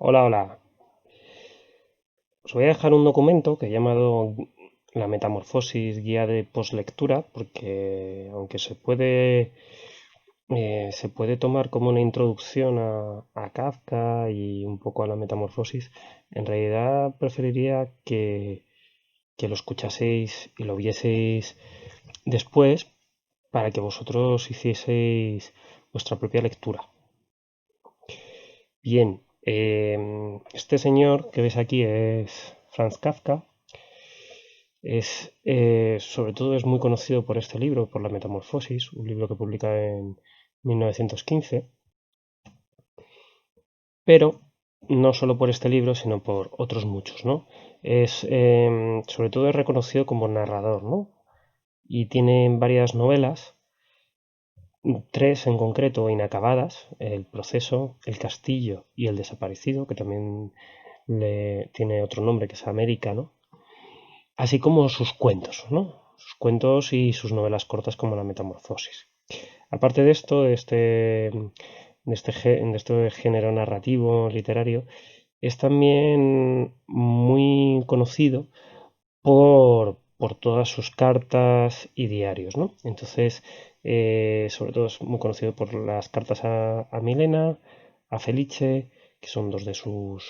Hola, hola. Os voy a dejar un documento que he llamado La Metamorfosis Guía de Postlectura, porque aunque se puede tomar como una introducción a Kafka y un poco a la metamorfosis, en realidad preferiría que lo escuchaseis y lo vieseis después para que vosotros hicieseis vuestra propia lectura. Bien, este señor que ves aquí es Franz Kafka. Sobre todo es muy conocido por este libro, por La Metamorfosis, un libro que publica en 1915, pero no solo por este libro, sino por otros muchos, ¿no? Sobre todo es reconocido como narrador, ¿no? Y tiene varias novelas, tres en concreto inacabadas: El proceso, El castillo y El desaparecido, que también tiene otro nombre que es América, ¿no? Así como sus cuentos, ¿no? Sus cuentos y sus novelas cortas como La Metamorfosis. Aparte de esto, de este género narrativo literario, es también muy conocido por todas sus cartas y diarios, ¿no? Entonces, sobre todo es muy conocido por las cartas a Milena, a Felice, que son dos de sus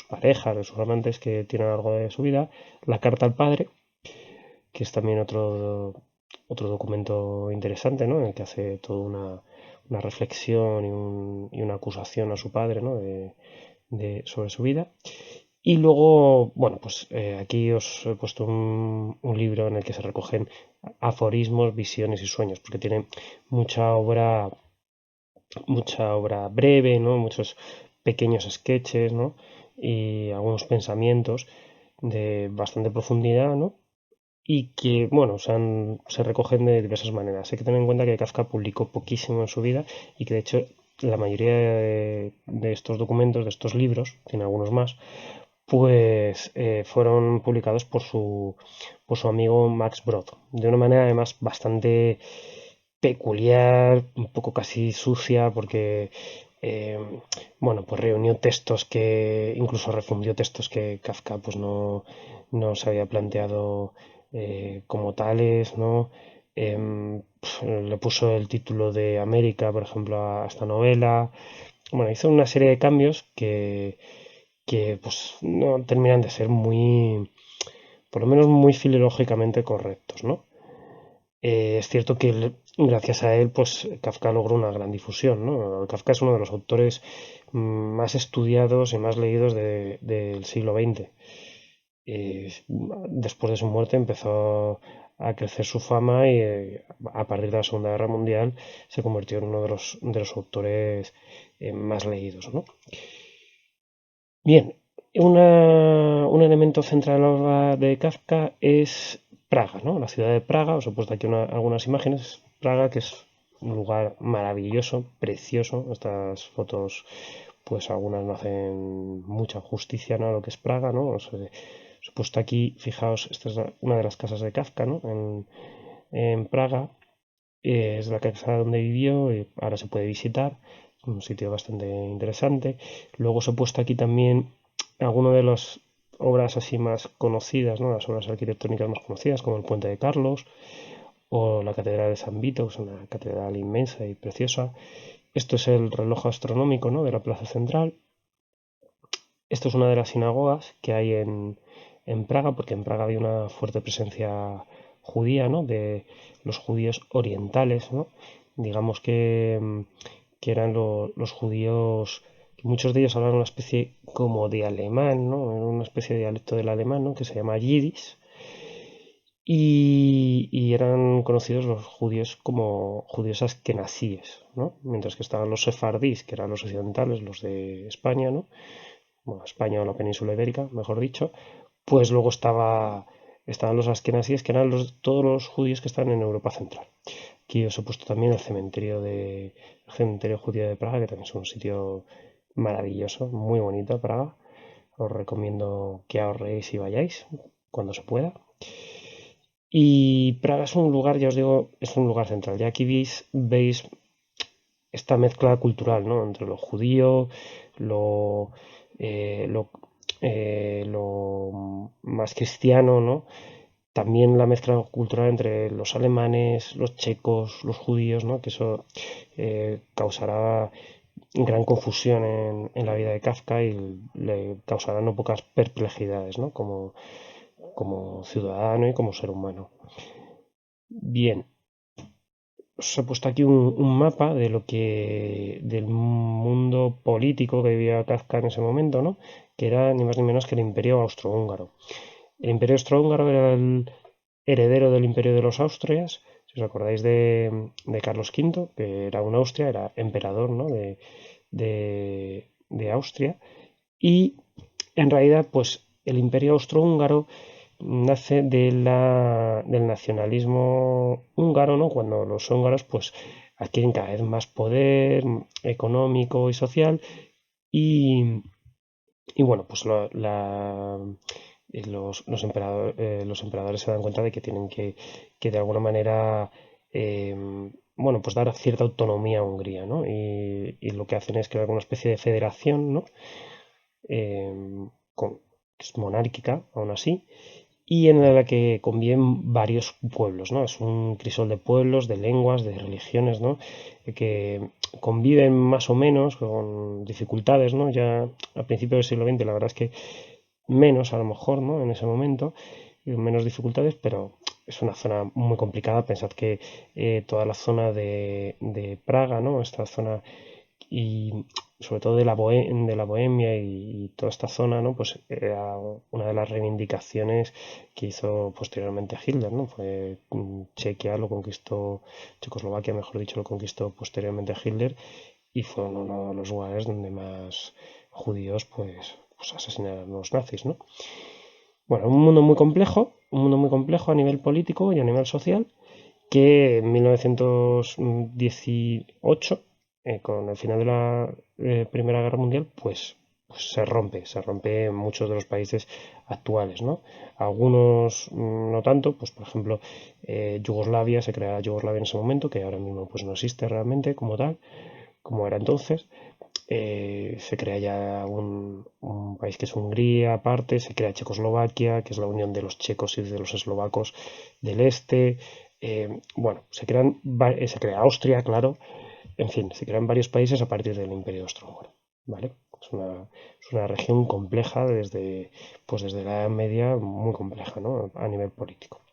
parejas, de sus amantes que tienen a lo largo de su vida, la carta al padre, que es también otro documento interesante, ¿no? En el que hace toda una reflexión y una acusación a su padre, ¿no? Sobre su vida. Y luego, bueno, pues aquí os he puesto un libro en el que se recogen aforismos, visiones y sueños, porque tiene mucha obra, mucha obra breve, ¿no? Muchos pequeños sketches, ¿no? Y algunos pensamientos de bastante profundidad, ¿no? Y que, bueno, se recogen de diversas maneras. Hay que tener en cuenta que Kafka publicó poquísimo en su vida y que, de hecho, la mayoría de estos documentos, de estos libros, tiene algunos más, pues fueron publicados por su amigo Max Brod, de una manera además bastante peculiar, un poco casi sucia, porque eh, bueno, pues reunió textos que incluso refundió textos que Kafka pues no se había planteado como tales, ¿no? Le puso el título de América, por ejemplo, a esta novela. Bueno, hizo una serie de cambios que pues no terminan de ser muy, por lo menos muy filológicamente correctos, ¿no? Es cierto que gracias a él, pues Kafka logró una gran difusión, ¿no? Kafka es uno de los autores más estudiados y más leídos del siglo XX. Después de su muerte empezó a crecer su fama y a partir de la Segunda Guerra Mundial se convirtió en uno de los autores más leídos, ¿no? Bien, un elemento central a la obra de Kafka es Praga, ¿no? La ciudad de Praga. Os he puesto aquí algunas imágenes. Praga, que es un lugar maravilloso, precioso. Estas fotos, pues algunas no hacen mucha justicia, ¿no? A lo que es Praga, ¿no? Os he puesto aquí, fijaos, esta es una de las casas de Kafka, ¿no? En Praga. Es la casa donde vivió y ahora se puede visitar. Un sitio bastante interesante. Luego os he puesto aquí también algunas de las obras así más conocidas, ¿no? Las obras arquitectónicas más conocidas, como el Puente de Carlos o la Catedral de San Vito, que es una catedral inmensa y preciosa. Esto es el reloj astronómico, ¿no? De la Plaza Central. Esto es una de las sinagogas que hay en Praga, porque en Praga había una fuerte presencia judía, ¿no? De los judíos orientales, ¿no? Digamos que eran los judíos, que muchos de ellos hablaban una especie como de alemán, ¿no? Era una especie de dialecto del alemán, ¿no? Que se llama yiddish. Y eran conocidos los judíos como judíos askenazíes, ¿no? Mientras que estaban los sefardíes, que eran los occidentales, los de España, ¿no? Bueno, España o la península ibérica, mejor dicho. Pues luego estaban los askenazíes, que eran todos los judíos que están en Europa Central. Aquí os he puesto también el cementerio judío de Praga, que también es un sitio maravilloso, muy bonito Praga. Os recomiendo que ahorréis y vayáis cuando se pueda. Y Praga es un lugar, ya os digo, es un lugar central. Ya aquí veis esta mezcla cultural, ¿no? Entre lo judío, lo, eh, lo, lo más cristiano, ¿no? También la mezcla cultural entre los alemanes, los checos, los judíos, ¿no? Que eso causará gran confusión en la vida de Kafka y le causará no pocas perplejidades, ¿no? Como ciudadano y como ser humano. Bien, os he puesto aquí un mapa de lo que del mundo político que vivía Kafka en ese momento, ¿no? Que era ni más ni menos que el Imperio Austrohúngaro. El Imperio Austrohúngaro era el heredero del Imperio de los Austrias. Si os acordáis de Carlos V, que era un Austria, era emperador, ¿no? de Austria. Y en realidad, pues el Imperio Austrohúngaro nace del nacionalismo húngaro, ¿no? Cuando los húngaros pues adquieren cada vez más poder económico y social y, y bueno, pues los emperadores se dan cuenta de que tienen que de alguna manera eh, bueno, pues dar cierta autonomía a Hungría, ¿no? Y lo que hacen es crear una especie de federación, ¿no? Eh, que es monárquica, aún así, y en la que conviven varios pueblos, ¿no? Es un crisol de pueblos, de lenguas, de religiones, ¿no? Que conviven más o menos con dificultades, ¿no? Ya a principios del siglo XX la verdad es que menos a lo mejor, ¿no? En ese momento, menos dificultades, pero es una zona muy complicada. Pensad que toda la zona de Praga, ¿no? Esta zona y sobre todo de la Bohemia y toda esta zona, ¿no? Pues era una de las reivindicaciones que hizo posteriormente Hitler, ¿no? Fue Chequia lo conquistó, Checoslovaquia, mejor dicho, lo conquistó posteriormente Hitler y fue uno de los lugares donde más judíos, pues asesinaron a los nazis, ¿no? Bueno, un mundo muy complejo a nivel político y a nivel social, que en 1918, con el final de la Primera Guerra Mundial, pues se rompe en muchos de los países actuales, ¿no? Algunos no tanto, pues por ejemplo, Yugoslavia, se crea Yugoslavia en ese momento, que ahora mismo pues no existe realmente como tal, como era entonces. Se crea ya un país que es Hungría aparte, se crea Checoslovaquia, que es la unión de los checos y de los eslovacos del este. Bueno, se crea Austria, claro. En fin, se crean varios países a partir del Imperio Austrohúngaro. ¿Vale? Es una región compleja desde la Edad Media, muy compleja, ¿no? A nivel político.